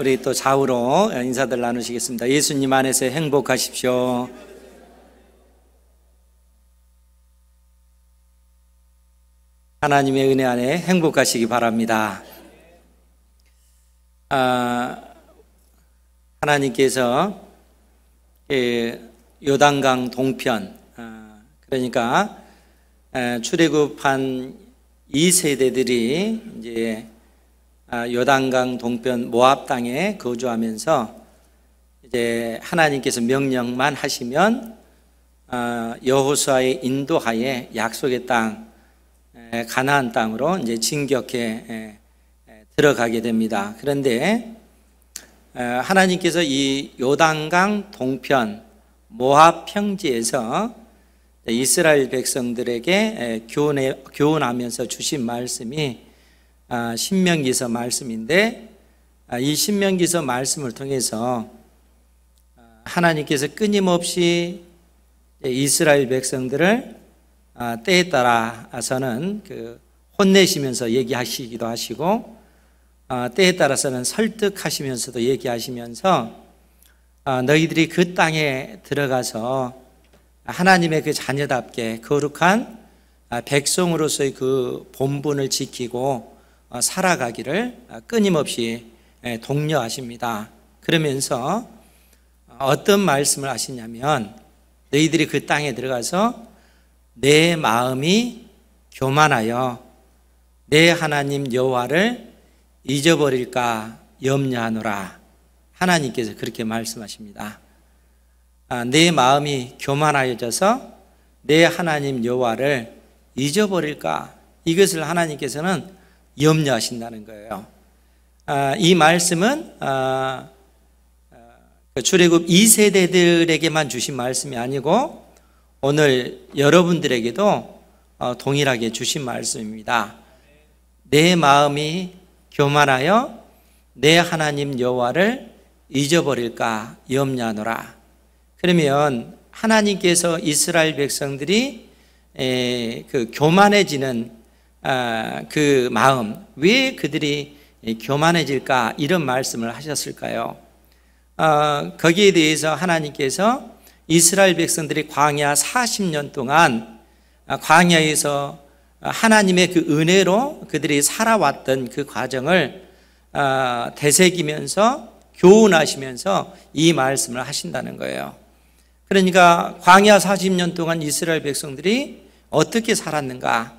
우리 또 좌우로 인사들 나누시겠습니다. 예수님 안에서 행복하십시오. 하나님의 은혜 안에 행복하시기 바랍니다. 하나님께서 요단강 동편, 그러니까 출애굽한 2세대들이 이제 요단강 동편 모압 땅에 거주하면서 이제 하나님께서 명령만 하시면 여호수아의 인도하에 약속의 땅 가나안 땅으로 이제 진격해 들어가게 됩니다. 그런데 하나님께서 이 요단강 동편 모압 평지에서 이스라엘 백성들에게 교훈하면서 주신 말씀이 신명기서 말씀인데, 이 신명기서 말씀을 통해서 하나님께서 끊임없이 이스라엘 백성들을 때에 따라서는 혼내시면서 얘기하시기도 하시고, 때에 따라서는 설득하시면서도 얘기하시면서 너희들이 그 땅에 들어가서 하나님의 그 자녀답게 거룩한 백성으로서의 그 본분을 지키고 살아가기를 끊임없이 독려하십니다. 그러면서 어떤 말씀을 하시냐면, 너희들이 그 땅에 들어가서 내 마음이 교만하여 내 하나님 여호와를 잊어버릴까 염려하노라. 하나님께서 그렇게 말씀하십니다. 내 마음이 교만하여져서 내 하나님 여호와를 잊어버릴까, 이것을 하나님께서는 염려하신다는 거예요. 이 말씀은 출애굽 2세대들에게만 주신 말씀이 아니고 오늘 여러분들에게도 동일하게 주신 말씀입니다. 내 마음이 교만하여 내 하나님 여호와를 잊어버릴까 염려하노라. 그러면 하나님께서 이스라엘 백성들이 그 교만해지는 그 마음, 왜 그들이 교만해질까, 이런 말씀을 하셨을까요? 거기에 대해서 하나님께서 이스라엘 백성들이 광야 40년 동안 광야에서 하나님의 그 은혜로 그들이 살아왔던 그 과정을 되새기면서 교훈하시면서 이 말씀을 하신다는 거예요. 그러니까 광야 40년 동안 이스라엘 백성들이 어떻게 살았는가,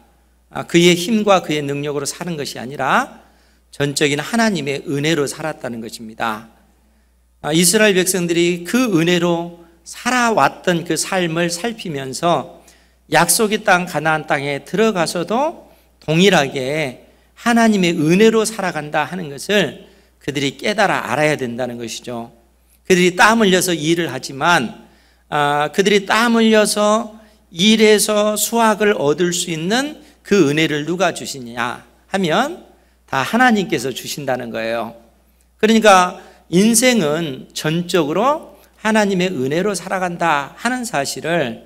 그의 힘과 그의 능력으로 사는 것이 아니라 전적인 하나님의 은혜로 살았다는 것입니다. 이스라엘 백성들이 그 은혜로 살아왔던 그 삶을 살피면서 약속의 땅 가나안 땅에 들어가서도 동일하게 하나님의 은혜로 살아간다 하는 것을 그들이 깨달아 알아야 된다는 것이죠. 그들이 땀 흘려서 일을 하지만 그들이 땀 흘려서 일해서 수확을 얻을 수 있는 그 은혜를 누가 주시냐 하면 다 하나님께서 주신다는 거예요. 그러니까 인생은 전적으로 하나님의 은혜로 살아간다 하는 사실을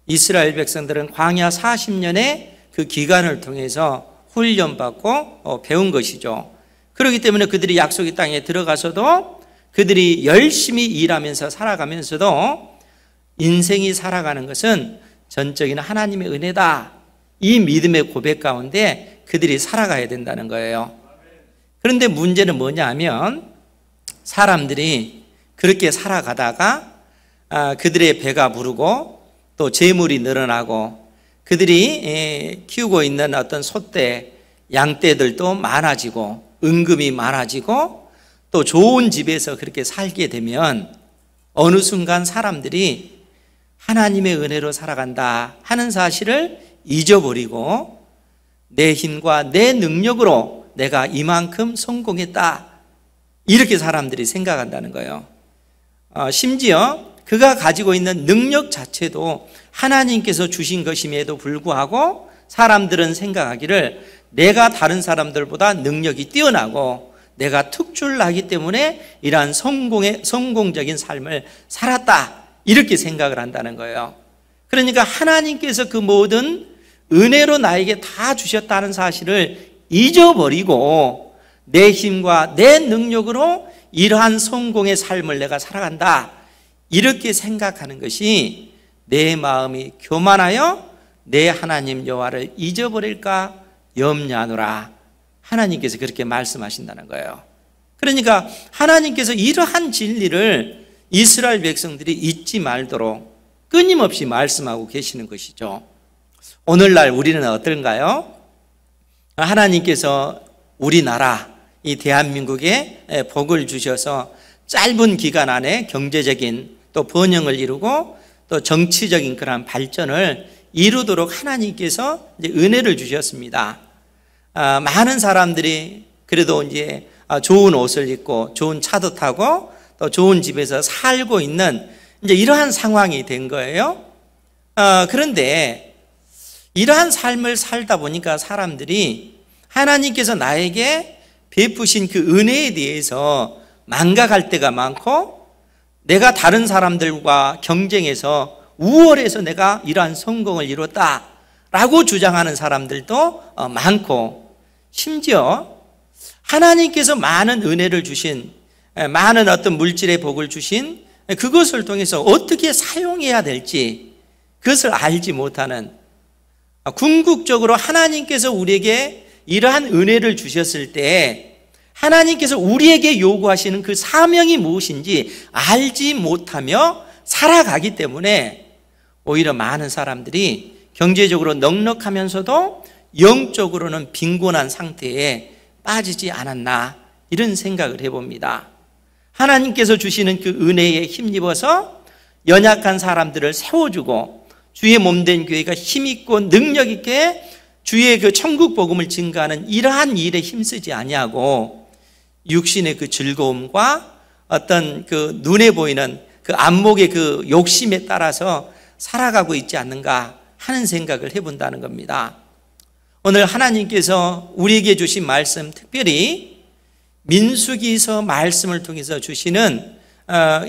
이스라엘 백성들은 광야 40년의 그 기간을 통해서 훈련받고 배운 것이죠. 그렇기 때문에 그들이 약속의 땅에 들어가서도 그들이 열심히 일하면서 살아가면서도 인생이 살아가는 것은 전적인 하나님의 은혜다, 이 믿음의 고백 가운데 그들이 살아가야 된다는 거예요. 그런데 문제는 뭐냐 하면, 사람들이 그렇게 살아가다가 그들의 배가 부르고 또 재물이 늘어나고 그들이 키우고 있는 어떤 소떼, 양떼들도 많아지고 은금이 많아지고 또 좋은 집에서 그렇게 살게 되면 어느 순간 사람들이 하나님의 은혜로 살아간다 하는 사실을 잊어버리고 내 힘과 내 능력으로 내가 이만큼 성공했다, 이렇게 사람들이 생각한다는 거예요. 심지어 그가 가지고 있는 능력 자체도 하나님께서 주신 것임에도 불구하고 사람들은 생각하기를 내가 다른 사람들보다 능력이 뛰어나고 내가 특출나기 때문에 이러한 성공적인 삶을 살았다, 이렇게 생각을 한다는 거예요. 그러니까 하나님께서 그 모든 은혜로 나에게 다 주셨다는 사실을 잊어버리고 내 힘과 내 능력으로 이러한 성공의 삶을 내가 살아간다, 이렇게 생각하는 것이 내 마음이 교만하여 내 하나님 여호와를 잊어버릴까 염려하노라. 하나님께서 그렇게 말씀하신다는 거예요. 그러니까 하나님께서 이러한 진리를 이스라엘 백성들이 잊지 말도록 끊임없이 말씀하고 계시는 것이죠. 오늘날 우리는 어떤가요? 하나님께서 우리나라, 이 대한민국에 복을 주셔서 짧은 기간 안에 경제적인 또 번영을 이루고 또 정치적인 그런 발전을 이루도록 하나님께서 이제 은혜를 주셨습니다. 많은 사람들이 그래도 이제 좋은 옷을 입고 좋은 차도 타고 또 좋은 집에서 살고 있는 이제 이러한 상황이 된 거예요. 그런데 이러한 삶을 살다 보니까 사람들이 하나님께서 나에게 베푸신 그 은혜에 대해서 망각할 때가 많고, 내가 다른 사람들과 경쟁해서 우월해서 내가 이러한 성공을 이뤘다라고 주장하는 사람들도 많고, 심지어 하나님께서 많은 은혜를 주신, 많은 어떤 물질의 복을 주신 그것을 통해서 어떻게 사용해야 될지 그것을 알지 못하는, 궁극적으로 하나님께서 우리에게 이러한 은혜를 주셨을 때 하나님께서 우리에게 요구하시는 그 사명이 무엇인지 알지 못하며 살아가기 때문에 오히려 많은 사람들이 경제적으로 넉넉하면서도 영적으로는 빈곤한 상태에 빠지지 않았나, 이런 생각을 해봅니다. 하나님께서 주시는 그 은혜에 힘입어서 연약한 사람들을 세워주고 주의 몸된 교회가 힘있고 능력있게 주의 그 천국 복음을 증거하는 이러한 일에 힘쓰지 아니하고 육신의 그 즐거움과 어떤 그 눈에 보이는 그 안목의 그 욕심에 따라서 살아가고 있지 않는가 하는 생각을 해본다는 겁니다. 오늘 하나님께서 우리에게 주신 말씀, 특별히 민수기서 말씀을 통해서 주시는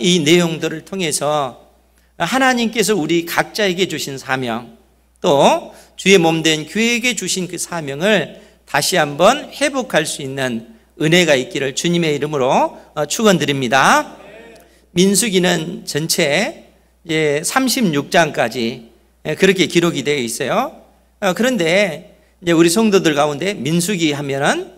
이 내용들을 통해서 하나님께서 우리 각자에게 주신 사명, 또 주의 몸된 교회에게 주신 그 사명을 다시 한번 회복할 수 있는 은혜가 있기를 주님의 이름으로 축원드립니다. 민수기는 전체 36장까지 그렇게 기록이 되어 있어요. 그런데 이제 우리 성도들 가운데 민수기 하면은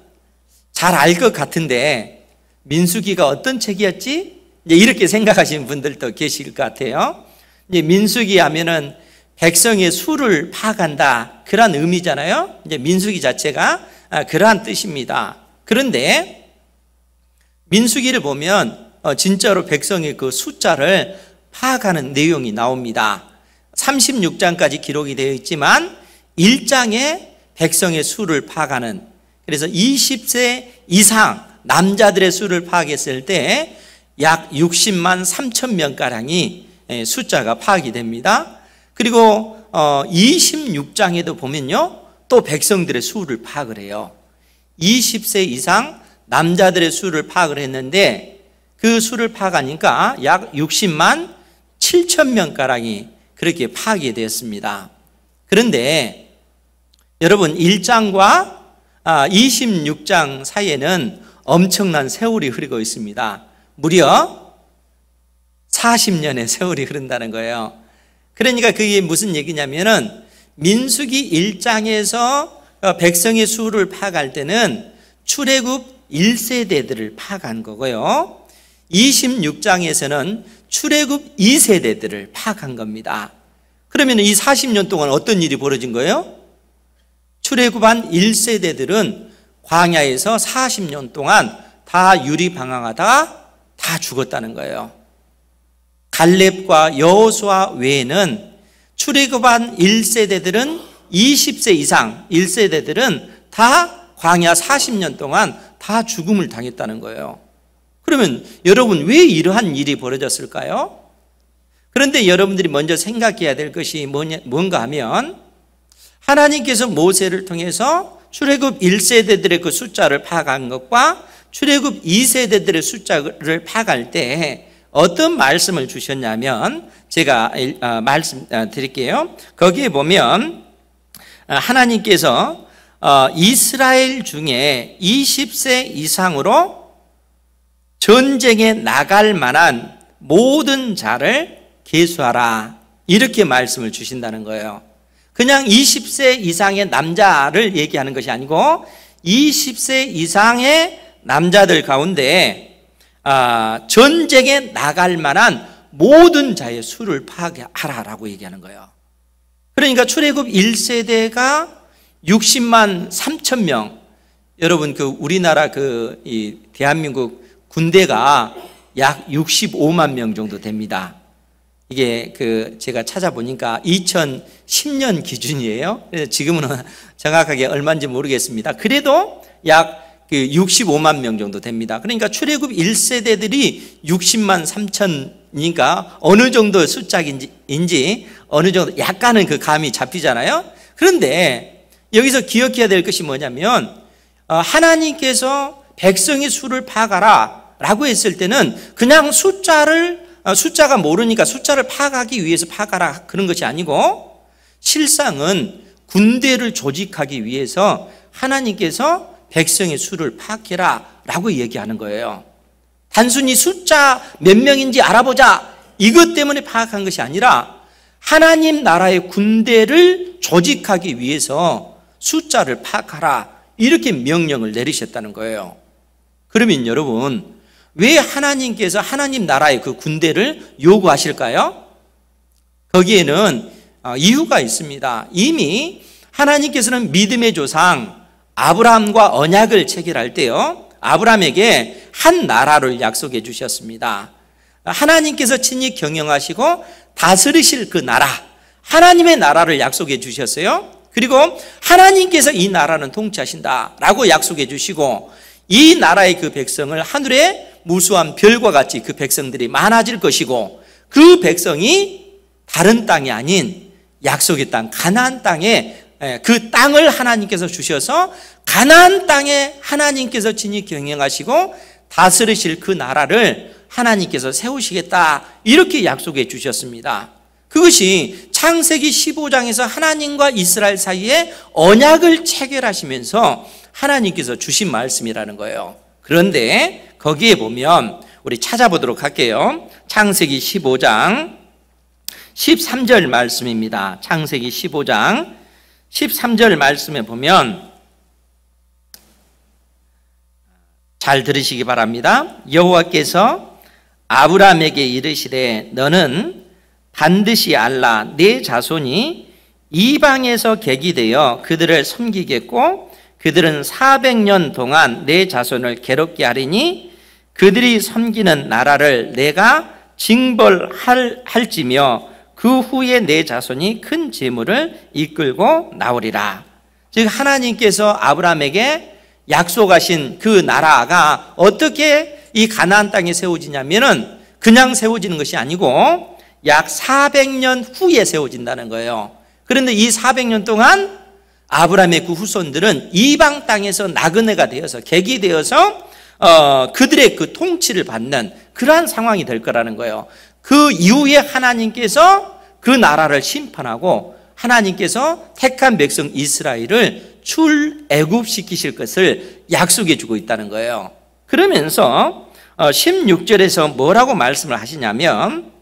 잘 알 것 같은데 민수기가 어떤 책이었지? 이제 이렇게 생각하시는 분들도 계실 것 같아요. 이제 민수기 하면은 백성의 수를 파악한다, 그런 의미잖아요. 이제 민수기 자체가 그러한 뜻입니다. 그런데 민수기를 보면 진짜로 백성의 그 숫자를 파악하는 내용이 나옵니다. 36장까지 기록이 되어 있지만 1장에 백성의 수를 파악하는, 그래서 20세 이상 남자들의 수를 파악했을 때 약 60만 3천 명가량이 숫자가 파악이 됩니다. 그리고 26장에도 보면요, 또 백성들의 수를 파악을 해요. 20세 이상 남자들의 수를 파악을 했는데 그 수를 파악하니까 약 60만 7천 명가량이 그렇게 파악이 되었습니다. 그런데 여러분, 1장과 26장 사이에는 엄청난 세월이 흐르고 있습니다. 무려 40년의 세월이 흐른다는 거예요. 그러니까 그게 무슨 얘기냐면은 민수기 1장에서 백성의 수를 파악할 때는 출애굽 1세대들을 파악한 거고요, 26장에서는 출애굽 2세대들을 파악한 겁니다. 그러면 이 40년 동안 어떤 일이 벌어진 거예요? 출애굽한 1세대들은 광야에서 40년 동안 다 유리방황하다가 다 죽었다는 거예요. 갈렙과 여호수아 외에는 출애굽한 1세대들은 20세 이상 1세대들은 다 광야 40년 동안 다 죽음을 당했다는 거예요. 그러면 여러분, 왜 이러한 일이 벌어졌을까요? 그런데 여러분들이 먼저 생각해야 될 것이 뭔가 하면, 하나님께서 모세를 통해서 출애굽 1세대들의 그 숫자를 파악한 것과 출애굽 2세대들의 숫자를 파악할 때 어떤 말씀을 주셨냐면, 제가 말씀드릴게요. 거기에 보면 하나님께서 이스라엘 중에 20세 이상으로 전쟁에 나갈 만한 모든 자를 계수하라. 이렇게 말씀을 주신다는 거예요. 그냥 20세 이상의 남자를 얘기하는 것이 아니고 20세 이상의 남자들 가운데 전쟁에 나갈 만한 모든 자의 수를 파악하라라고 얘기하는 거예요. 그러니까 출애굽 1세대가 60만 3천 명. 여러분 우리나라 이 대한민국 군대가 약 65만 명 정도 됩니다. 이게 제가 찾아보니까 2010년 기준이에요. 그래서 지금은 정확하게 얼마인지 모르겠습니다. 그래도 약 65만 명 정도 됩니다. 그러니까 출애굽 1세대들이 60만 3천이니까 어느 정도 숫자인지 어느 정도 약간은 그 감이 잡히잖아요. 그런데 여기서 기억해야 될 것이 뭐냐면 하나님께서 백성의 수를 파악하라 라고 했을 때는 그냥 숫자가 모르니까 숫자를 파악하기 위해서 파악하라 그런 것이 아니고 실상은 군대를 조직하기 위해서 하나님께서 백성의 수를 파악해라 라고 얘기하는 거예요. 단순히 숫자 몇 명인지 알아보자 이것 때문에 파악한 것이 아니라 하나님 나라의 군대를 조직하기 위해서 숫자를 파악하라 이렇게 명령을 내리셨다는 거예요. 그러면 여러분 왜 하나님께서 하나님 나라의 그 군대를 요구하실까요? 거기에는 이유가 있습니다. 이미 하나님께서는 믿음의 조상 아브라함과 언약을 체결할 때요 아브라함에게 한 나라를 약속해 주셨습니다. 하나님께서 친히 경영하시고 다스리실 그 나라 하나님의 나라를 약속해 주셨어요. 그리고 하나님께서 이 나라는 통치하신다라고 약속해 주시고 이 나라의 그 백성을 하늘의 무수한 별과 같이 그 백성들이 많아질 것이고 그 백성이 다른 땅이 아닌 약속의 땅 가나안 땅에 그 땅을 하나님께서 주셔서 가나안 땅에 하나님께서 친히 경영하시고 다스리실 그 나라를 하나님께서 세우시겠다 이렇게 약속해 주셨습니다. 그것이 창세기 15장에서 하나님과 이스라엘 사이에 언약을 체결하시면서 하나님께서 주신 말씀이라는 거예요. 그런데 거기에 보면 우리 찾아보도록 할게요. 창세기 15장 13절 말씀입니다. 창세기 15장 13절 말씀에 보면 잘 들으시기 바랍니다. 여호와께서 아브라함에게 이르시되 너는 반드시 알라 내 자손이 이방에서 객이 되어 그들을 섬기겠고 그들은 400년 동안 내 자손을 괴롭게 하리니 그들이 섬기는 나라를 내가 징벌할지며 그 후에 내 자손이 큰 재물을 이끌고 나오리라. 즉 하나님께서 아브라함에게 약속하신 그 나라가 어떻게 이 가나안 땅에 세워지냐면은 그냥 세워지는 것이 아니고 약 400년 후에 세워진다는 거예요. 그런데 이 400년 동안 아브라함의 그 후손들은 이방 땅에서 나그네가 되어서 객이 되어서 그들의 그 통치를 받는 그러한 상황이 될 거라는 거예요. 그 이후에 하나님께서 그 나라를 심판하고 하나님께서 택한 백성 이스라엘을 출애굽시키실 것을 약속해 주고 있다는 거예요. 그러면서 16절에서 뭐라고 말씀을 하시냐면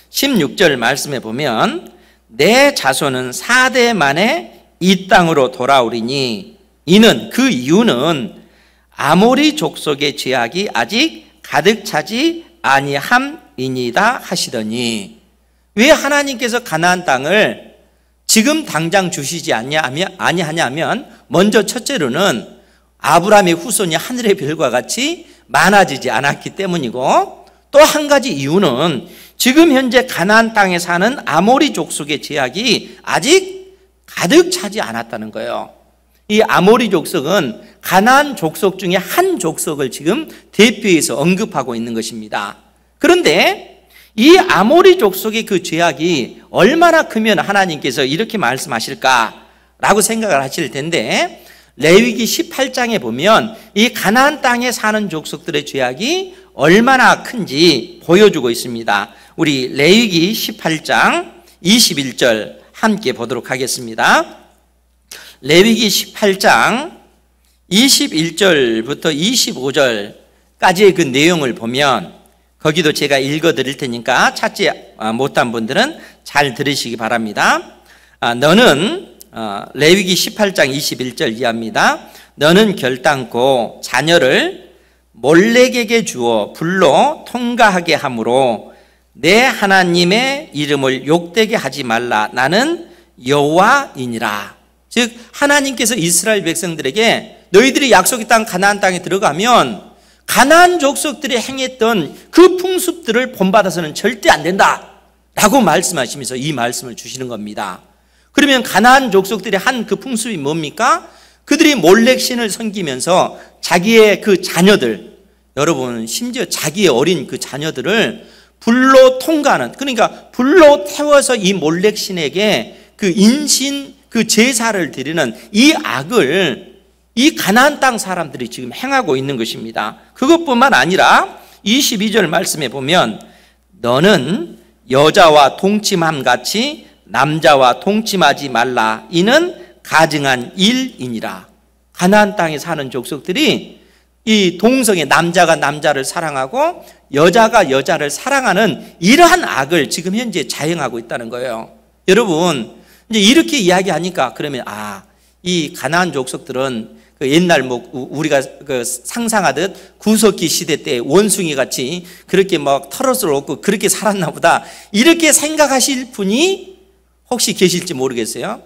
16절 말씀에 보면 내 자손은 4대 만에 이 땅으로 돌아오리니 이는 그 이유는 아모리 족속의 죄악이 아직 가득 차지 아니함이니이다 하시더니 왜 하나님께서 가나안 땅을 지금 당장 주시지 아니하냐면 먼저 첫째로는 아브라함의 후손이 하늘의 별과 같이 많아지지 않았기 때문이고 또 한 가지 이유는 지금 현재 가나안 땅에 사는 아모리 족속의 죄악이 아직 가득 차지 않았다는 거예요. 이 아모리 족속은 가나안 족속 중에 한 족속을 지금 대표해서 언급하고 있는 것입니다. 그런데 이 아모리 족속의 그 죄악이 얼마나 크면 하나님께서 이렇게 말씀하실까라고 생각을 하실 텐데 레위기 18장에 보면 이 가나안 땅에 사는 족속들의 죄악이 얼마나 큰지 보여주고 있습니다. 우리 레위기 18장 21절 함께 보도록 하겠습니다. 레위기 18장 21절부터 10절까지의 그 내용을 보면 거기도 제가 읽어 드릴 테니까 찾지 못한 분들은 잘 들으시기 바랍니다. 너는 레위기 18장 21절 이하입니다. 너는 결단코 자녀를 몰렉에게 주어 불로 통과하게 하므로 내 하나님의 이름을 욕되게 하지 말라. 나는 여호와이니라. 즉 하나님께서 이스라엘 백성들에게 너희들이 약속의 땅 가나안 땅에 들어가면 가나안 족속들이 행했던 그 풍습들을 본받아서는 절대 안 된다 라고 말씀하시면서 이 말씀을 주시는 겁니다. 그러면 가나안 족속들이 한 그 풍습이 뭡니까? 그들이 몰렉신을 섬기면서 자기의 그 자녀들, 여러분 심지어 자기의 어린 그 자녀들을 불로 통과하는, 그러니까 불로 태워서 이 몰렉신에게 그 인신 그 제사를 드리는 이 악을 이 가나안 땅 사람들이 지금 행하고 있는 것입니다. 그것뿐만 아니라 22절 말씀에 보면 너는 여자와 동침함 같이 남자와 동침하지 말라. 이는 가증한 일이니라. 가나안 땅에 사는 족속들이 이 동성애, 남자가 남자를 사랑하고 여자가 여자를 사랑하는 이러한 악을 지금 현재 자행하고 있다는 거예요. 여러분 이제 이렇게 이야기하니까 그러면 이 가나안 족속들은 그 옛날 우리가 그 상상하듯 구석기 시대 때 원숭이 같이 그렇게 막 털옷을 얻고 그렇게 살았나 보다 이렇게 생각하실 분이 혹시 계실지 모르겠어요.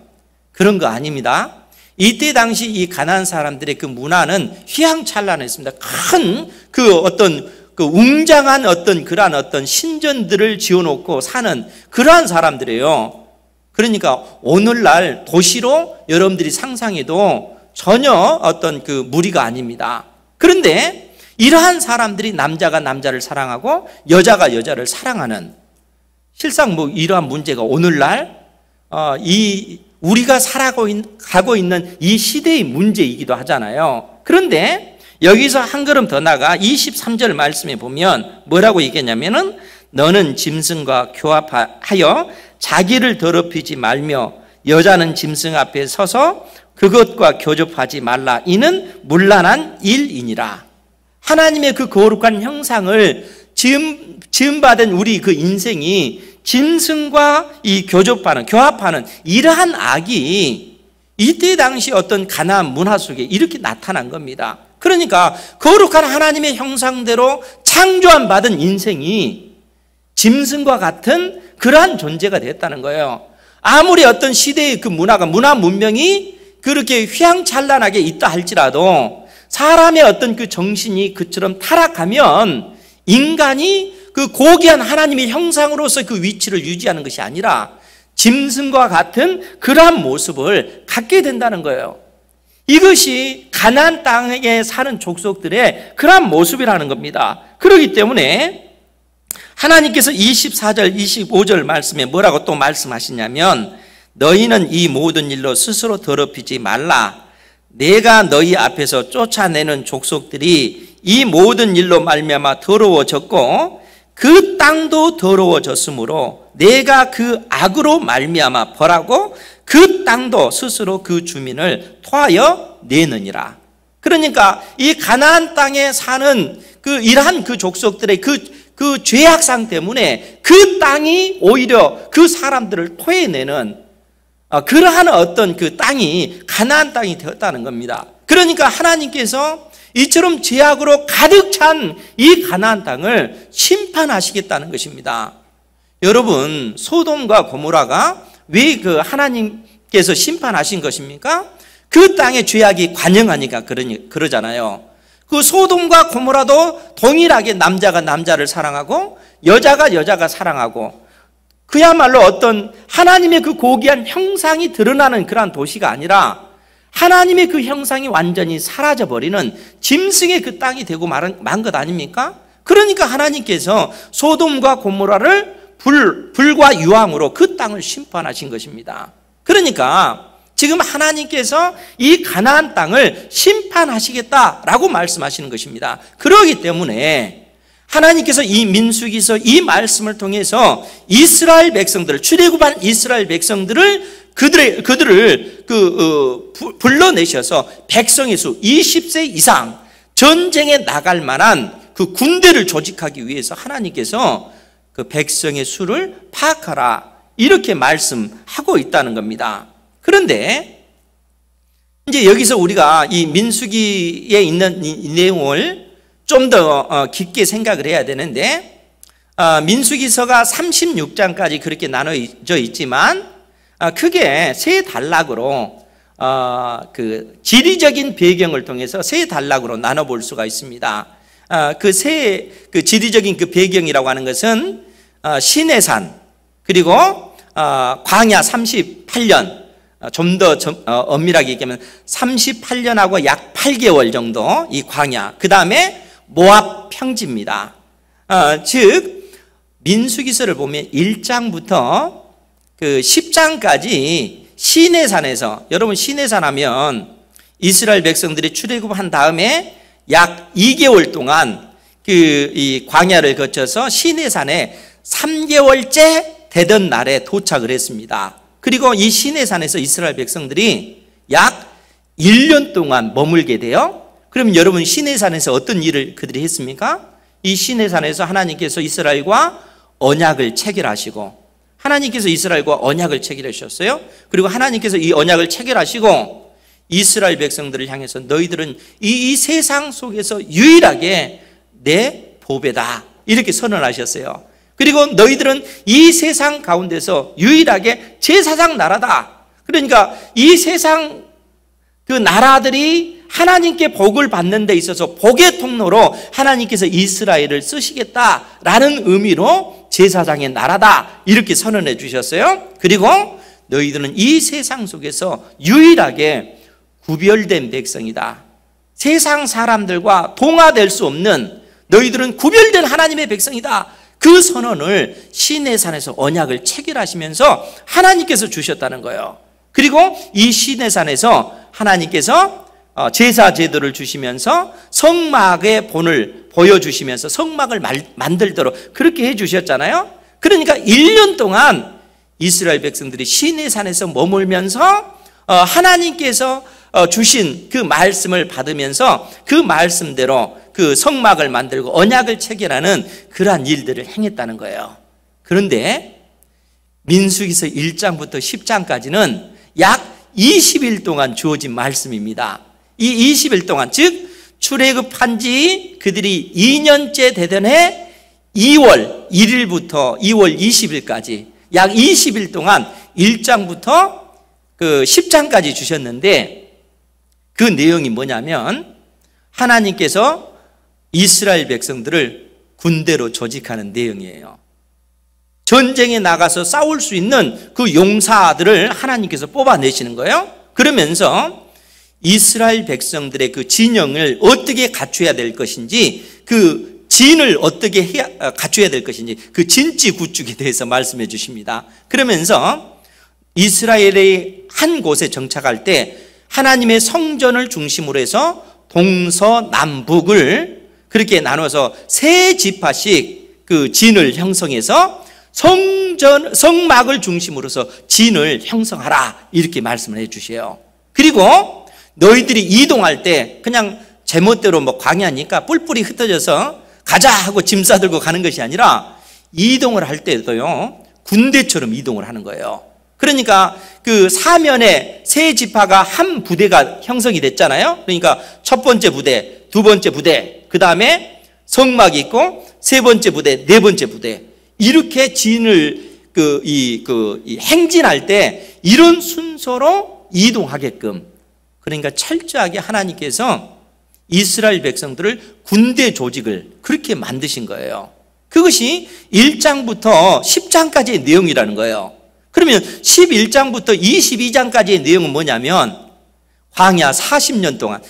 그런 거 아닙니다. 이때 당시 이 가나안 사람들의 그 문화는 휘황찬란했습니다. 큰 그 어떤 그 웅장한 어떤 그러한 어떤 신전들을 지어놓고 사는 그러한 사람들이에요. 그러니까 오늘날 도시로 여러분들이 상상해도 전혀 어떤 그 무리가 아닙니다. 그런데 이러한 사람들이 남자가 남자를 사랑하고 여자가 여자를 사랑하는, 실상 뭐 이러한 문제가 오늘날 우리가 살아가고 있는 이 시대의 문제이기도 하잖아요. 그런데 여기서 한 걸음 더 나가 23절 말씀에 보면 뭐라고 얘기했냐면은 너는 짐승과 교합하여 자기를 더럽히지 말며 여자는 짐승 앞에 서서 그것과 교접하지 말라. 이는 문란한 일이니라. 하나님의 그 거룩한 형상을 지음받은 우리 그 인생이 짐승과 이 교합하는 이러한 악이 이때 당시 어떤 가나안 문화 속에 이렇게 나타난 겁니다. 그러니까 거룩한 하나님의 형상대로 창조한 받은 인생이 짐승과 같은 그러한 존재가 됐다는 거예요. 아무리 어떤 시대의 그 문화 문명이 그렇게 휘황찬란하게 있다 할지라도 사람의 어떤 그 정신이 그처럼 타락하면 인간이 그 고귀한 하나님의 형상으로서 그 위치를 유지하는 것이 아니라 짐승과 같은 그러한 모습을 갖게 된다는 거예요. 이것이 가나안 땅에 사는 족속들의 그러한 모습이라는 겁니다. 그렇기 때문에 하나님께서 24절, 25절 말씀에 뭐라고 또 말씀하시냐면 너희는 이 모든 일로 스스로 더럽히지 말라. 내가 너희 앞에서 쫓아내는 족속들이 이 모든 일로 말미암아 더러워졌고 그 땅도 더러워졌으므로 내가 그 악으로 말미암아 벌하고 그 땅도 스스로 그 주민을 토하여 내느니라. 그러니까 이 가나안 땅에 사는 그 이러한 그 족속들의 그 죄악상 때문에 그 땅이 오히려 그 사람들을 토해내는 그러한 어떤 그 땅이 가나안 땅이 되었다는 겁니다. 그러니까 하나님께서 이처럼 죄악으로 가득 찬 이 가나안 땅을 심판하시겠다는 것입니다. 여러분, 소돔과 고모라가 왜 그 하나님께서 심판하신 것입니까? 그 땅의 죄악이 관영하니까 그러잖아요. 그 소돔과 고모라도 동일하게 남자가 남자를 사랑하고 여자가 여자가 사랑하고 그야말로 어떤 하나님의 그 고귀한 형상이 드러나는 그러한 도시가 아니라 하나님의 그 형상이 완전히 사라져버리는 짐승의 그 땅이 되고 만 것 아닙니까? 그러니까 하나님께서 소돔과 고모라를 불과 유황으로 그 땅을 심판하신 것입니다. 그러니까 지금 하나님께서 이 가나안 땅을 심판하시겠다라고 말씀하시는 것입니다. 그렇기 때문에 하나님께서 이 민수기서 이 말씀을 통해서 이스라엘 백성들을, 출애굽한 이스라엘 백성들을 그들을 불러내셔서 백성의 수 20세 이상 전쟁에 나갈 만한 그 군대를 조직하기 위해서 하나님께서 그 백성의 수를 파악하라 이렇게 말씀하고 있다는 겁니다. 그런데 이제 여기서 우리가 이 민수기에 있는 이 내용을 좀 더 깊게 생각을 해야 되는데, 민수기서가 36장까지 그렇게 나눠져 있지만 크게 세 단락으로 그 지리적인 배경을 통해서 세 단락으로 나눠볼 수가 있습니다. 그 지리적인 그 배경이라고 하는 것은 시내산, 그리고 광야 38년, 좀 더 엄밀하게 얘기하면 38년하고 약 8개월 정도 이 광야, 그 다음에 모압 평지입니다. 즉 민수기서를 보면 1장부터 그 10장까지 시내산에서, 여러분 시내산 하면 이스라엘 백성들이 출애굽한 다음에 약 2개월 동안 이 광야를 거쳐서 시내산에 3개월째 되던 날에 도착을 했습니다. 그리고 이 시내산에서 이스라엘 백성들이 약 1년 동안 머물게 돼요. 그럼 여러분 시내산에서 어떤 일을 그들이 했습니까? 이 시내산에서 하나님께서 이스라엘과 언약을 체결하시고, 하나님께서 이스라엘과 언약을 체결하셨어요. 그리고 하나님께서 이 언약을 체결하시고 이스라엘 백성들을 향해서 너희들은 이 세상 속에서 유일하게 내 보배다 이렇게 선언하셨어요. 그리고 너희들은 이 세상 가운데서 유일하게 제사장 나라다. 그러니까 이 세상 그 나라들이 하나님께 복을 받는 데 있어서 복의 통로로 하나님께서 이스라엘을 쓰시겠다라는 의미로 제사장의 나라다 이렇게 선언해 주셨어요. 그리고 너희들은 이 세상 속에서 유일하게 구별된 백성이다. 세상 사람들과 동화될 수 없는, 너희들은 구별된 하나님의 백성이다. 그 선언을 시내산에서 언약을 체결하시면서 하나님께서 주셨다는 거예요. 그리고 이 시내산에서 하나님께서 제사 제도를 주시면서 성막의 본을 보여주시면서 성막을 만들도록 그렇게 해주셨잖아요. 그러니까 1년 동안 이스라엘 백성들이 시내산에서 머물면서 하나님께서 주신 그 말씀을 받으면서 그 말씀대로 그 성막을 만들고 언약을 체결하는 그러한 일들을 행했다는 거예요. 그런데 민수기서 1장부터 10장까지는 약 20일 동안 주어진 말씀입니다. 이 20일 동안, 즉 출애굽한 지 그들이 2년째 되던 해 2월 1일부터 2월 20일까지 약 20일 동안 1장부터 그 10장까지 주셨는데, 그 내용이 뭐냐면 하나님께서 이스라엘 백성들을 군대로 조직하는 내용이에요. 전쟁에 나가서 싸울 수 있는 그 용사들을 하나님께서 뽑아내시는 거예요. 그러면서 이스라엘 백성들의 그 진영을 어떻게 갖춰야 될 것인지, 그 진을 어떻게 갖춰야 될 것인지, 그 진지 구축에 대해서 말씀해 주십니다. 그러면서 이스라엘의 한 곳에 정착할 때 하나님의 성전을 중심으로 해서 동서남북을 그렇게 나눠서 세 지파씩 그 진을 형성해서 성막을 중심으로서 진을 형성하라 이렇게 말씀을 해 주세요. 그리고 너희들이 이동할 때 그냥 제멋대로 뭐 광야니까 뿔뿔이 흩어져서 가자 하고 짐 싸들고 가는 것이 아니라 이동을 할 때도요 군대처럼 이동을 하는 거예요. 그러니까 그 사면에 세 지파가 한 부대가 형성이 됐잖아요. 그러니까 첫 번째 부대, 두 번째 부대, 그 다음에 성막이 있고 세 번째 부대, 네 번째 부대, 이렇게 진을 행진할 때 이런 순서로 이동하게끔, 그러니까 철저하게 하나님께서 이스라엘 백성들을 군대 조직을 그렇게 만드신 거예요. 그것이 1장부터 10장까지의 내용이라는 거예요. 그러면 11장부터 22장까지의 내용은 뭐냐면 광야 40년 동안,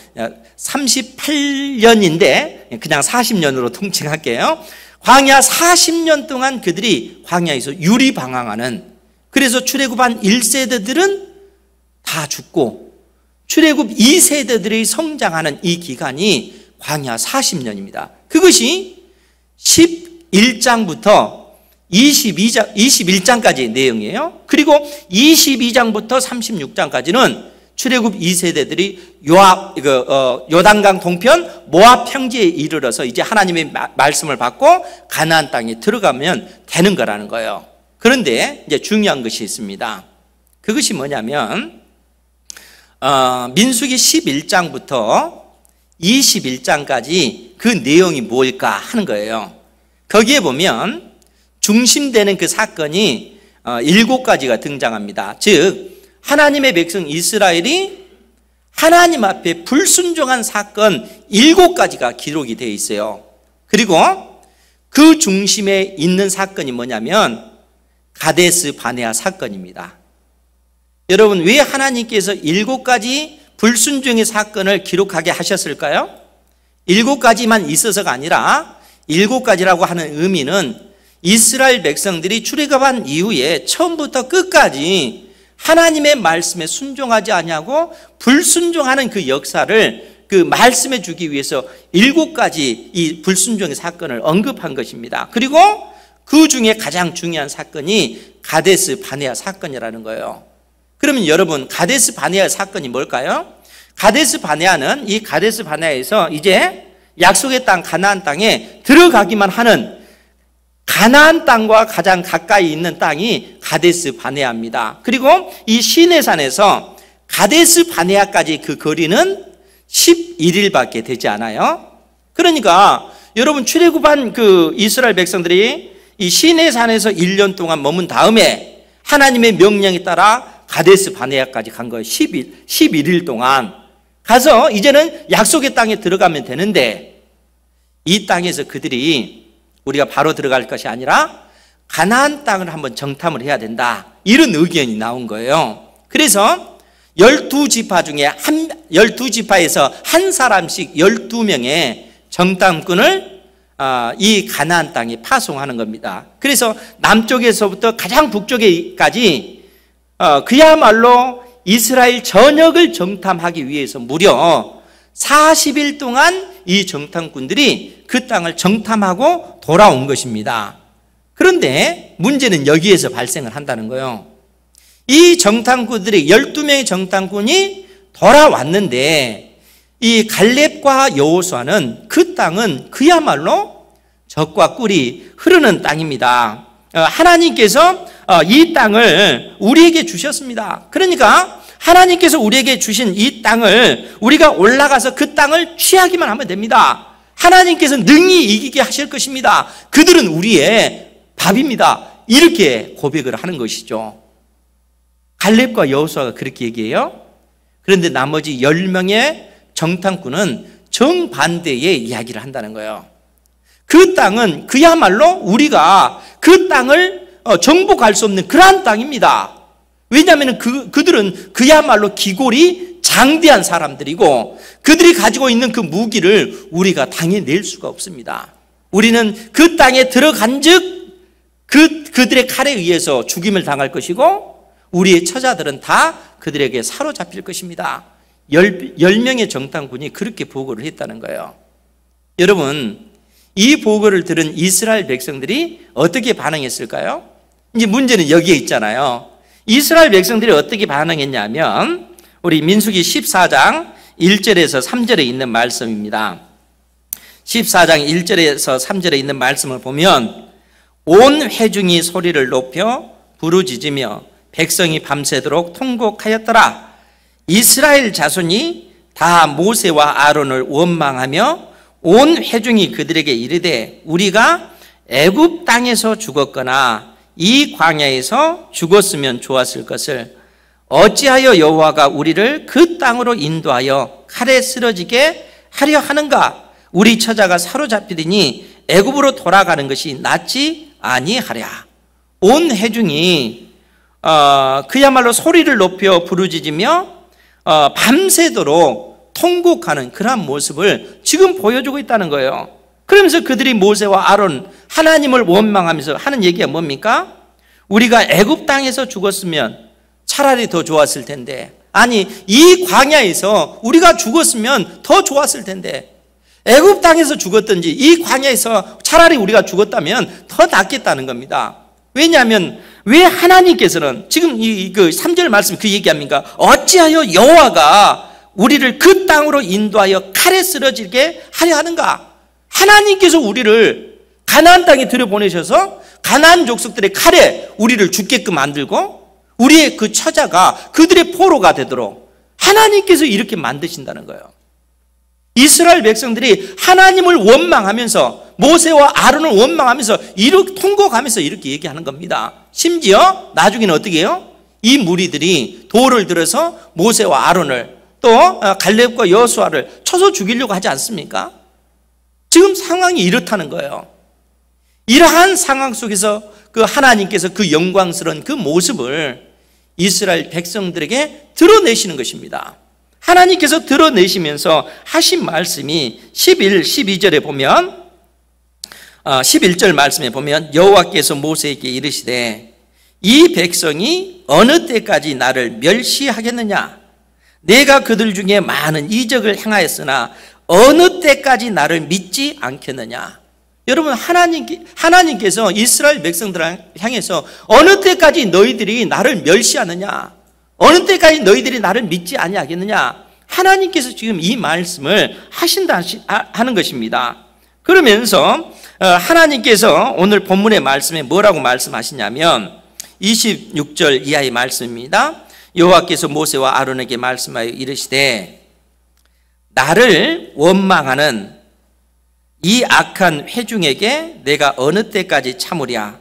38년인데 그냥 40년으로 통칭할게요. 광야 40년 동안 그들이 광야에서 유리방황하는, 그래서 출애굽한 1세대들은 다 죽고 출애굽 2세대들이 성장하는 이 기간이 광야 40년입니다. 그것이 11장부터 21장까지의 내용이에요. 그리고 22장부터 36장까지는 출애굽 2세대들이 요단강 동편 모압 평지에 이르러서 이제 하나님의 말씀을 받고 가나안 땅에 들어가면 되는 거라는 거예요. 그런데 이제 중요한 것이 있습니다. 그것이 뭐냐면 민수기 11장부터 21장까지 그 내용이 뭘까 하는 거예요. 거기에 보면 중심되는 그 사건이 7가지가 등장합니다. 즉 하나님의 백성 이스라엘이 하나님 앞에 불순종한 사건 7가지가 기록이 되어 있어요. 그리고 그 중심에 있는 사건이 뭐냐면 가데스 바네아 사건입니다. 여러분, 왜 하나님께서 7가지 불순종의 사건을 기록하게 하셨을까요? 7가지만 있어서가 아니라 7가지라고 하는 의미는 이스라엘 백성들이 출애굽한 이후에 처음부터 끝까지 하나님의 말씀에 순종하지 아니하고 불순종하는 그 역사를 그 말씀해 주기 위해서 7가지 이 불순종의 사건을 언급한 것입니다. 그리고 그 중에 가장 중요한 사건이 가데스 바네아 사건이라는 거예요. 그러면 여러분, 가데스 바네아 사건이 뭘까요? 가데스 바네아는 이 가데스 바네아에서 이제 약속의 땅 가나안 땅에 들어가기만 하는 가나안 땅과 가장 가까이 있는 땅이 가데스 바네아입니다. 그리고 이 시내산에서 가데스 바네아까지 그 거리는 11일밖에 되지 않아요. 그러니까 여러분, 출애굽한 그 이스라엘 백성들이 이 시내산에서 1년 동안 머문 다음에 하나님의 명령에 따라 가데스 바네아까지 간 거예요. 11일 동안 가서 이제는 약속의 땅에 들어가면 되는데, 이 땅에서 그들이 우리가 바로 들어갈 것이 아니라 가나안 땅을 한번 정탐을 해야 된다, 이런 의견이 나온 거예요. 그래서 12지파 중에 12지파에서 한 사람씩 12명의 정탐꾼을 이 가나안 땅에 파송하는 겁니다. 그래서 남쪽에서부터 가장 북쪽에까지 그야말로 이스라엘 전역을 정탐하기 위해서 무려 40일 동안 이 정탐꾼들이 그 땅을 정탐하고 돌아온 것입니다. 그런데 문제는 여기에서 발생을 한다는 거예요. 이 정탐꾼들이 12명의 정탐꾼이 돌아왔는데 이 갈렙과 여호수아는 그 땅은 그야말로 젖과 꿀이 흐르는 땅입니다. 하나님께서 이 땅을 우리에게 주셨습니다. 그러니까 하나님께서 우리에게 주신 이 땅을 우리가 올라가서 그 땅을 취하기만 하면 됩니다. 하나님께서 능히 이기게 하실 것입니다. 그들은 우리의 밥입니다. 이렇게 고백을 하는 것이죠. 갈렙과 여호수아가 그렇게 얘기해요. 그런데 나머지 10명의 정탐꾼은 정반대의 이야기를 한다는 거예요. 그 땅은 그야말로 우리가 그 땅을 정복할 수 없는 그러한 땅입니다. 왜냐하면 그들은 그야말로 기골이 장대한 사람들이고 그들이 가지고 있는 그 무기를 우리가 당해낼 수가 없습니다. 우리는 그 땅에 들어간 즉 그들의 칼에 의해서 죽임을 당할 것이고 우리의 처자들은 다 그들에게 사로잡힐 것입니다. 10명의 정탐꾼이 그렇게 보고를 했다는 거예요. 여러분, 이 보고를 들은 이스라엘 백성들이 어떻게 반응했을까요? 이제 문제는 여기에 있잖아요. 이스라엘 백성들이 어떻게 반응했냐면 우리 민수기 14장 1절에서 3절에 있는 말씀입니다. 14장 1절에서 3절에 있는 말씀을 보면 온 회중이 소리를 높여 부르짖으며 백성이 밤새도록 통곡하였더라. 이스라엘 자손이 다 모세와 아론을 원망하며 온 회중이 그들에게 이르되 우리가 애굽 땅에서 죽었거나 이 광야에서 죽었으면 좋았을 것을 어찌하여 여호와가 우리를 그 땅으로 인도하여 칼에 쓰러지게 하려 하는가? 우리 처자가 사로잡히더니 애굽으로 돌아가는 것이 낫지 아니하랴. 온 회중이 그야말로 소리를 높여 부르짖으며 밤새도록 통곡하는 그러한 모습을 지금 보여주고 있다는 거예요. 그러면서 그들이 모세와 아론, 하나님을 원망하면서 하는 얘기가 뭡니까? 우리가 애굽 땅에서 죽었으면 차라리 더 좋았을 텐데, 아니 이 광야에서 우리가 죽었으면 더 좋았을 텐데, 애굽 땅에서 죽었든지 이 광야에서 차라리 우리가 죽었다면 더 낫겠다는 겁니다. 왜냐하면 왜 하나님께서는 지금 그 3절 말씀 그 얘기합니까? 어찌하여 여호와가 우리를 그 땅으로 인도하여 칼에 쓰러지게 하려 하는가? 하나님께서 우리를 가나안 땅에 들여보내셔서 가나안 족속들의 칼에 우리를 죽게끔 만들고 우리의 그 처자가 그들의 포로가 되도록 하나님께서 이렇게 만드신다는 거예요. 이스라엘 백성들이 하나님을 원망하면서 모세와 아론을 원망하면서 이렇게 통곡하면서 이렇게 얘기하는 겁니다. 심지어 나중에는 어떻게 해요? 이 무리들이 돌을 들어서 모세와 아론을 또 갈렙과 여호수아를 쳐서 죽이려고 하지 않습니까? 지금 상황이 이렇다는 거예요. 이러한 상황 속에서 그 하나님께서 그 영광스러운 그 모습을 이스라엘 백성들에게 드러내시는 것입니다. 하나님께서 드러내시면서 하신 말씀이 11, 12절에 보면 11절 말씀에 보면 여호와께서 모세에게 이르시되 이 백성이 어느 때까지 나를 멸시하겠느냐? 내가 그들 중에 많은 이적을 행하였으나 어느 때까지 나를 믿지 않겠느냐? 여러분 하나님께서 이스라엘 백성들을 향해서 어느 때까지 너희들이 나를 멸시하느냐? 어느 때까지 너희들이 나를 믿지 아니하겠느냐? 하나님께서 지금 이 말씀을 하신다 하는 것입니다. 그러면서 하나님께서 오늘 본문의 말씀에 뭐라고 말씀하시냐면 26절 이하의 말씀입니다. 여호와께서 모세와 아론에게 말씀하여 이르시되 나를 원망하는 이 악한 회중에게 내가 어느 때까지 참으랴?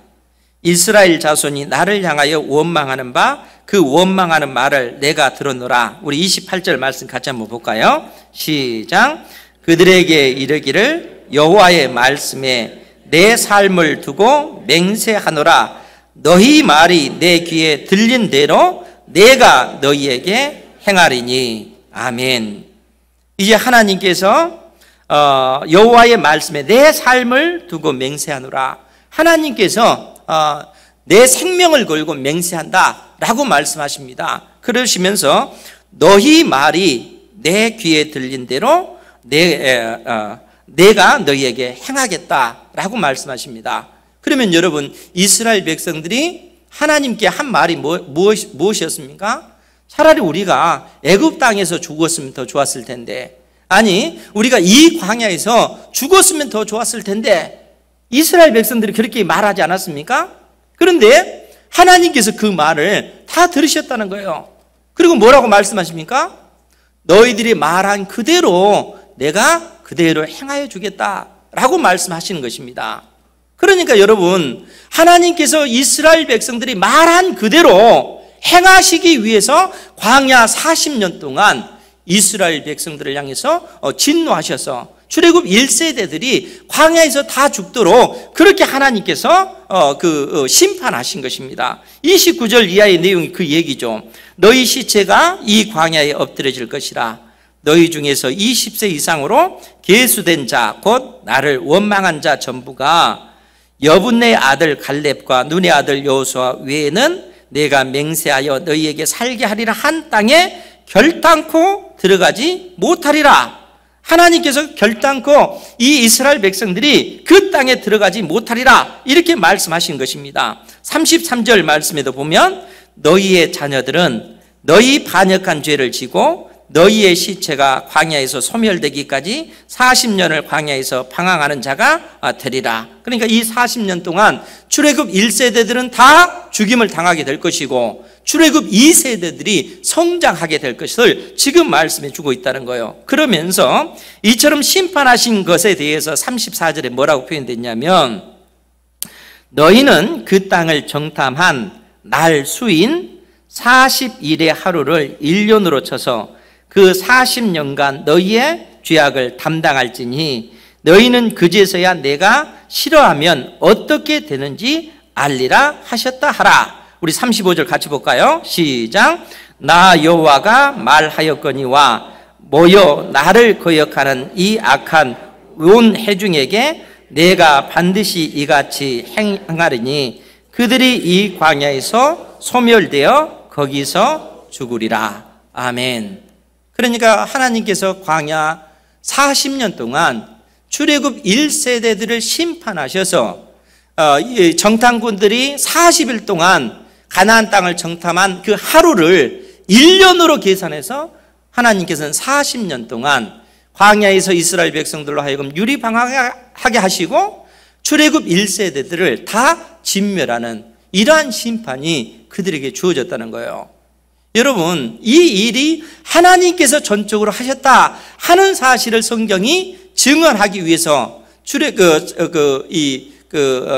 이스라엘 자손이 나를 향하여 원망하는 바 그 원망하는 말을 내가 들었노라. 우리 28절 말씀 같이 한번 볼까요? 시작. 그들에게 이르기를 여호와의 말씀에 내 삶을 두고 맹세하노라. 너희 말이 내 귀에 들린 대로 내가 너희에게 행하리니. 아멘. 이제 하나님께서 여호와의 말씀에 내 삶을 두고 맹세하노라. 하나님께서 내 생명을 걸고 맹세한다 라고 말씀하십니다. 그러시면서 너희 말이 내 귀에 들린 대로 내가 너희에게 행하겠다 라고 말씀하십니다. 그러면 여러분 이스라엘 백성들이 하나님께 한 말이 무엇이었습니까? 차라리 우리가 애굽 땅에서 죽었으면 더 좋았을 텐데, 아니 우리가 이 광야에서 죽었으면 더 좋았을 텐데, 이스라엘 백성들이 그렇게 말하지 않았습니까? 그런데 하나님께서 그 말을 다 들으셨다는 거예요. 그리고 뭐라고 말씀하십니까? 너희들이 말한 그대로 내가 그대로 행하여 주겠다라고 말씀하시는 것입니다. 그러니까 여러분 하나님께서 이스라엘 백성들이 말한 그대로 행하시기 위해서 광야 40년 동안 이스라엘 백성들을 향해서 진노하셔서 출애굽 1세대들이 광야에서 다 죽도록 그렇게 하나님께서 심판하신 것입니다. 29절 이하의 내용이 그 얘기죠. 너희 시체가 이 광야에 엎드려질 것이라. 너희 중에서 20세 이상으로 계수된 자 곧 나를 원망한 자 전부가 여분네 아들 갈렙과 눈의 아들 여호수아 외에는 내가 맹세하여 너희에게 살게 하리라 한 땅에 결단코 들어가지 못하리라. 하나님께서 결단코 이 이스라엘 백성들이 그 땅에 들어가지 못하리라 이렇게 말씀하신 것입니다. 33절 말씀에도 보면 너희의 자녀들은 너희 반역한 죄를 지고 너희의 시체가 광야에서 소멸되기까지 40년을 광야에서 방황하는 자가 되리라. 그러니까 이 40년 동안 출애굽 1세대들은 다 죽임을 당하게 될 것이고 출애굽 2세대들이 성장하게 될 것을 지금 말씀해 주고 있다는 거예요. 그러면서 이처럼 심판하신 것에 대해서 34절에 뭐라고 표현됐냐면 너희는 그 땅을 정탐한 날 수인 40일의 하루를 1년으로 쳐서 그 40년간 너희의 죄악을 담당할지니 너희는 그제서야 내가 싫어하면 어떻게 되는지 알리라 하셨다 하라. 우리 35절 같이 볼까요? 시작. 나 여호와가 말하였거니와 모여 나를 거역하는 이 악한 온 회중에게 내가 반드시 이같이 행하리니 그들이 이 광야에서 소멸되어 거기서 죽으리라. 아멘. 그러니까 하나님께서 광야 40년 동안 출애굽 1세대들을 심판하셔서 이 정탐꾼들이 40일 동안 가나안 땅을 정탐한 그 하루를 1년으로 계산해서 하나님께서는 40년 동안 광야에서 이스라엘 백성들로 하여금 유리방황하게 하시고 출애굽 1세대들을 다 진멸하는 이러한 심판이 그들에게 주어졌다는 거예요. 여러분, 이 일이 하나님께서 전적으로 하셨다 하는 사실을 성경이 증언하기 위해서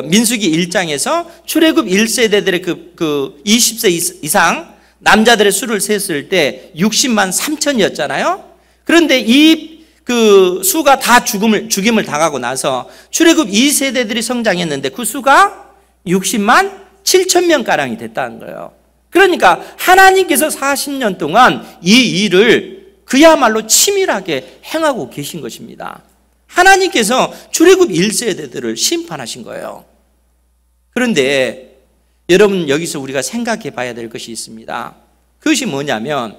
민수기 1장에서 출애굽 1세대들의 그 20세 이상 남자들의 수를 셌을 때 60만 3천이었잖아요. 그런데 그 수가 다 죽임을 당하고 나서 출애굽 2세대들이 성장했는데 그 수가 60만 7천 명가량이 됐다는 거예요. 그러니까 하나님께서 40년 동안 이 일을 그야말로 치밀하게 행하고 계신 것입니다. 하나님께서 출애굽 1세대들을 심판하신 거예요. 그런데 여러분, 여기서 우리가 생각해 봐야 될 것이 있습니다. 그것이 뭐냐면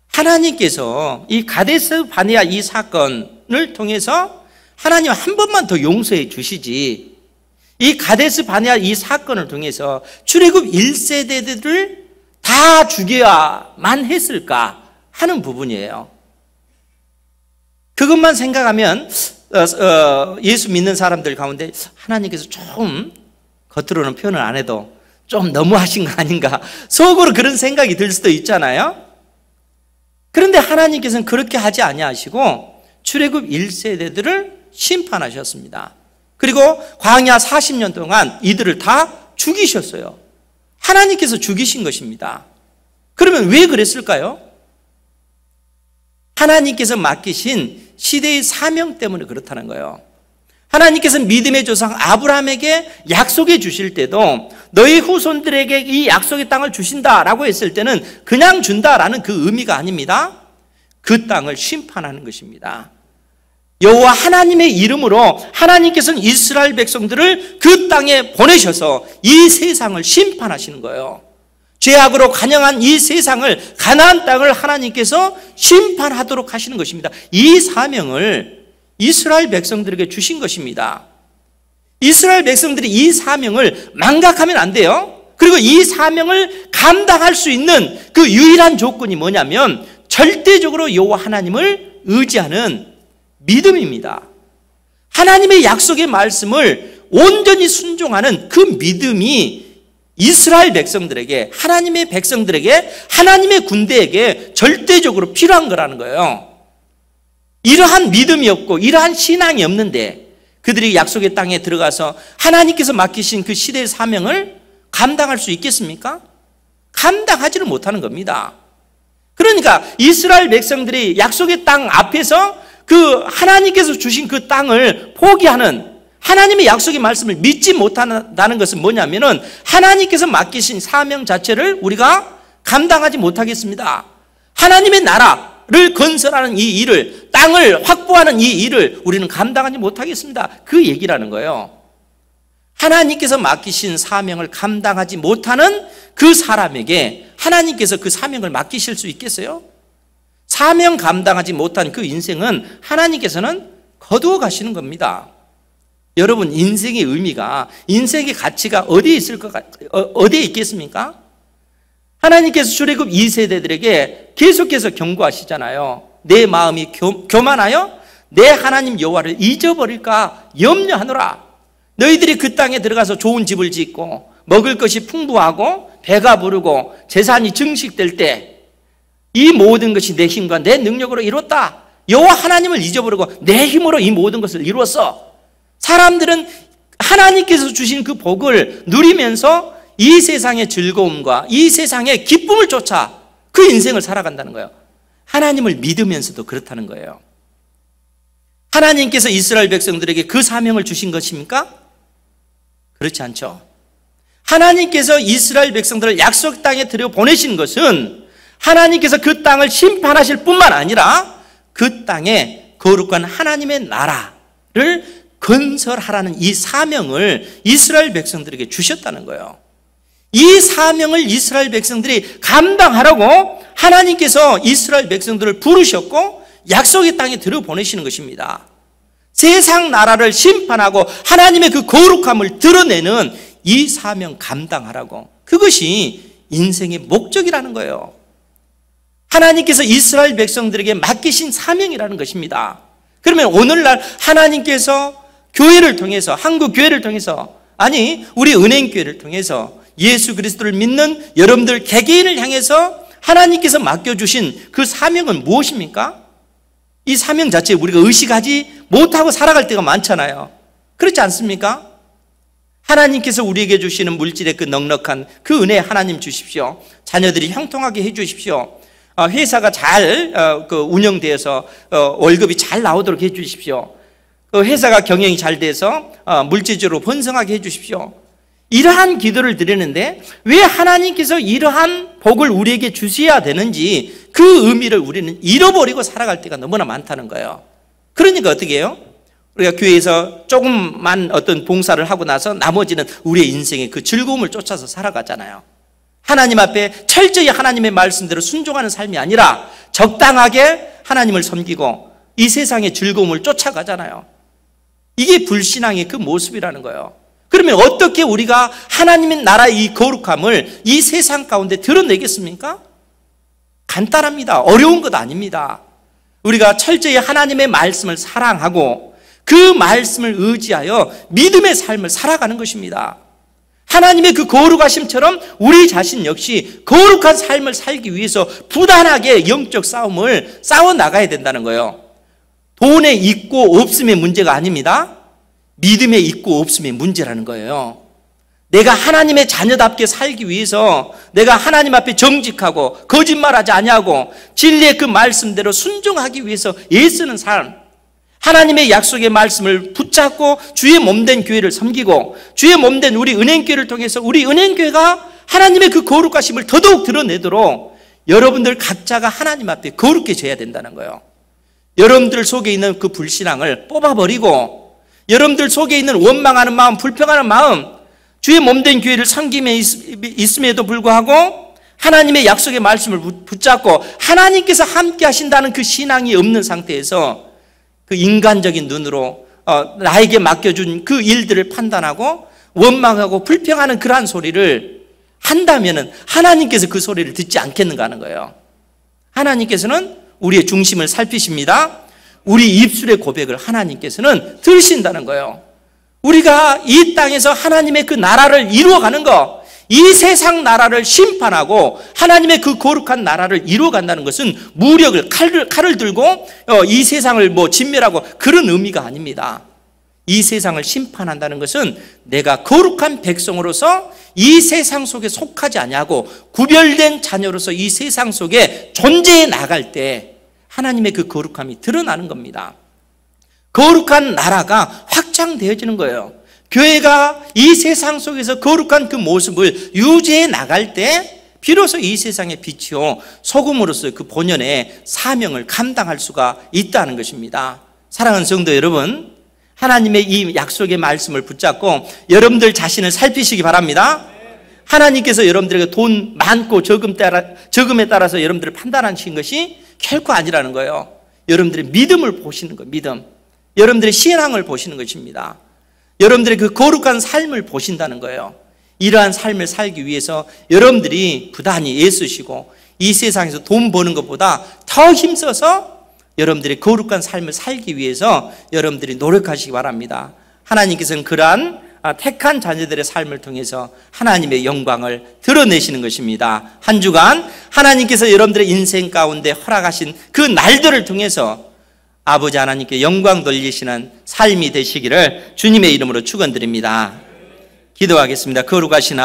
하나님께서 이 가데스 바네아 이 사건을 통해서 하나님 한 번만 더 용서해 주시지, 이 가데스 바네아 이 사건을 통해서 출애굽 1세대들을 다 죽여야만 했을까 하는 부분이에요. 그것만 생각하면 예수 믿는 사람들 가운데 하나님께서 좀 겉으로는 표현을 안 해도 좀 너무하신 거 아닌가, 속으로 그런 생각이 들 수도 있잖아요. 그런데 하나님께서는 그렇게 하지 아니하시고 출애굽 1세대들을 심판하셨습니다. 그리고 광야 40년 동안 이들을 다 죽이셨어요. 하나님께서 죽이신 것입니다. 그러면 왜 그랬을까요? 하나님께서 맡기신 시대의 사명 때문에 그렇다는 거예요. 하나님께서 믿음의 조상 아브라함에게 약속해 주실 때도 너희 후손들에게 이 약속의 땅을 주신다라고 했을 때는 그냥 준다라는 그 의미가 아닙니다. 그 땅을 심판하는 것입니다. 여호와 하나님의 이름으로 하나님께서는 이스라엘 백성들을 그 땅에 보내셔서 이 세상을 심판하시는 거예요. 죄악으로 관영한 이 세상을, 가나안 땅을 하나님께서 심판하도록 하시는 것입니다. 이 사명을 이스라엘 백성들에게 주신 것입니다. 이스라엘 백성들이 이 사명을 망각하면 안 돼요. 그리고 이 사명을 감당할 수 있는 그 유일한 조건이 뭐냐면 절대적으로 여호와 하나님을 의지하는 믿음입니다. 하나님의 약속의 말씀을 온전히 순종하는 그 믿음이 이스라엘 백성들에게, 하나님의 백성들에게, 하나님의 군대에게 절대적으로 필요한 거라는 거예요. 이러한 믿음이 없고 이러한 신앙이 없는데 그들이 약속의 땅에 들어가서 하나님께서 맡기신 그 시대의 사명을 감당할 수 있겠습니까? 감당하지를 못하는 겁니다. 그러니까 이스라엘 백성들이 약속의 땅 앞에서 그 하나님께서 주신 그 땅을 포기하는, 하나님의 약속의 말씀을 믿지 못한다는 것은 뭐냐면은 하나님께서 맡기신 사명 자체를 우리가 감당하지 못하겠습니다. 하나님의 나라를 건설하는 이 일을, 땅을 확보하는 이 일을 우리는 감당하지 못하겠습니다. 그 얘기라는 거예요. 하나님께서 맡기신 사명을 감당하지 못하는 그 사람에게 하나님께서 그 사명을 맡기실 수 있겠어요? 사명 감당하지 못한 그 인생은 하나님께서는 거두어 가시는 겁니다. 여러분, 인생의 의미가, 인생의 가치가 어디에 어디에 있겠습니까? 하나님께서 출애굽 2세대들에게 계속해서 경고하시잖아요. 내 마음이 교만하여 내 하나님 여호와를 잊어버릴까 염려하노라. 너희들이 그 땅에 들어가서 좋은 집을 짓고 먹을 것이 풍부하고 배가 부르고 재산이 증식될 때 이 모든 것이 내 힘과 내 능력으로 이뤘다. 여호와 하나님을 잊어버리고 내 힘으로 이 모든 것을 이루었어. 사람들은 하나님께서 주신 그 복을 누리면서 이 세상의 즐거움과 이 세상의 기쁨을 쫓아 그 인생을 살아간다는 거예요. 하나님을 믿으면서도 그렇다는 거예요. 하나님께서 이스라엘 백성들에게 그 사명을 주신 것입니까? 그렇지 않죠. 하나님께서 이스라엘 백성들을 약속 땅에 들여보내신 것은 하나님께서 그 땅을 심판하실 뿐만 아니라 그 땅에 거룩한 하나님의 나라를 건설하라는 이 사명을 이스라엘 백성들에게 주셨다는 거예요. 이 사명을 이스라엘 백성들이 감당하라고 하나님께서 이스라엘 백성들을 부르셨고 약속의 땅에 들여보내시는 것입니다. 세상 나라를 심판하고 하나님의 그 거룩함을 드러내는 이 사명 감당하라고. 그것이 인생의 목적이라는 거예요. 하나님께서 이스라엘 백성들에게 맡기신 사명이라는 것입니다. 그러면 오늘날 하나님께서 교회를 통해서, 한국 교회를 통해서, 아니 우리 은행교회를 통해서 예수 그리스도를 믿는 여러분들 개개인을 향해서 하나님께서 맡겨주신 그 사명은 무엇입니까? 이 사명 자체에 우리가 의식하지 못하고 살아갈 때가 많잖아요. 그렇지 않습니까? 하나님께서 우리에게 주시는 물질의 그 넉넉한 그 은혜 하나님 주십시오. 자녀들이 형통하게 해 주십시오. 회사가 잘 운영되어서 월급이 잘 나오도록 해 주십시오. 회사가 경영이 잘 돼서 물질적으로 번성하게 해 주십시오. 이러한 기도를 드리는데 왜 하나님께서 이러한 복을 우리에게 주셔야 되는지 그 의미를 우리는 잃어버리고 살아갈 때가 너무나 많다는 거예요. 그러니까 어떻게 해요? 우리가 교회에서 조금만 어떤 봉사를 하고 나서 나머지는 우리의 인생의 그 즐거움을 쫓아서 살아가잖아요. 하나님 앞에 철저히 하나님의 말씀대로 순종하는 삶이 아니라 적당하게 하나님을 섬기고 이 세상의 즐거움을 쫓아가잖아요. 이게 불신앙의 그 모습이라는 거예요. 그러면 어떻게 우리가 하나님의 나라의 이 거룩함을 이 세상 가운데 드러내겠습니까? 간단합니다. 어려운 것 아닙니다. 우리가 철저히 하나님의 말씀을 사랑하고 그 말씀을 의지하여 믿음의 삶을 살아가는 것입니다. 하나님의 그 거룩하심처럼 우리 자신 역시 거룩한 삶을 살기 위해서 부단하게 영적 싸움을 싸워나가야 된다는 거예요. 돈에 있고 없음의 문제가 아닙니다. 믿음에 있고 없음의 문제라는 거예요. 내가 하나님의 자녀답게 살기 위해서 내가 하나님 앞에 정직하고 거짓말하지 아니하고 진리의 그 말씀대로 순종하기 위해서 애쓰는 삶, 하나님의 약속의 말씀을 붙잡고 주의 몸된 교회를 섬기고 주의 몸된 우리 은행교회를 통해서 우리 은행교회가 하나님의 그 거룩하심을 더더욱 드러내도록 여러분들 각자가 하나님 앞에 거룩해져야 된다는 거예요. 여러분들 속에 있는 그 불신앙을 뽑아버리고 여러분들 속에 있는 원망하는 마음, 불평하는 마음, 주의 몸된 교회를 섬김에 있음에도 불구하고 하나님의 약속의 말씀을 붙잡고 하나님께서 함께 하신다는 그 신앙이 없는 상태에서 그 인간적인 눈으로 나에게 맡겨준 그 일들을 판단하고 원망하고 불평하는 그러한 소리를 한다면 하나님께서 그 소리를 듣지 않겠는가 하는 거예요. 하나님께서는 우리의 중심을 살피십니다. 우리 입술의 고백을 하나님께서는 들으신다는 거예요. 우리가 이 땅에서 하나님의 그 나라를 이루어가는 것, 이 세상 나라를 심판하고 하나님의 그 거룩한 나라를 이루어간다는 것은 무력을 칼을 들고 이 세상을 진멸하고 그런 의미가 아닙니다. 이 세상을 심판한다는 것은 내가 거룩한 백성으로서 이 세상 속에 속하지 아니하고 구별된 자녀로서 이 세상 속에 존재해 나갈 때 하나님의 그 거룩함이 드러나는 겁니다. 거룩한 나라가 확장되어지는 거예요. 교회가 이 세상 속에서 거룩한 그 모습을 유지해 나갈 때 비로소 이 세상의 빛이요 소금으로서 그 본연의 사명을 감당할 수가 있다는 것입니다. 사랑하는 성도 여러분, 하나님의 이 약속의 말씀을 붙잡고 여러분들 자신을 살피시기 바랍니다. 하나님께서 여러분들에게 돈 많고 적음에 따라서 여러분들을 판단하신 것이 결코 아니라는 거예요. 여러분들의 믿음을 보시는 거예요. 믿음. 여러분들의 신앙을 보시는 것입니다. 여러분들의 그 거룩한 삶을 보신다는 거예요. 이러한 삶을 살기 위해서 여러분들이 부단히 애쓰시고 이 세상에서 돈 버는 것보다 더 힘써서 여러분들의 거룩한 삶을 살기 위해서 여러분들이 노력하시기 바랍니다. 하나님께서는 그러한 택한 자녀들의 삶을 통해서 하나님의 영광을 드러내시는 것입니다. 한 주간 하나님께서 여러분들의 인생 가운데 허락하신 그 날들을 통해서 아버지 하나님께 영광 돌리시는 삶이 되시기를 주님의 이름으로 축원드립니다. 기도하겠습니다. 거룩하신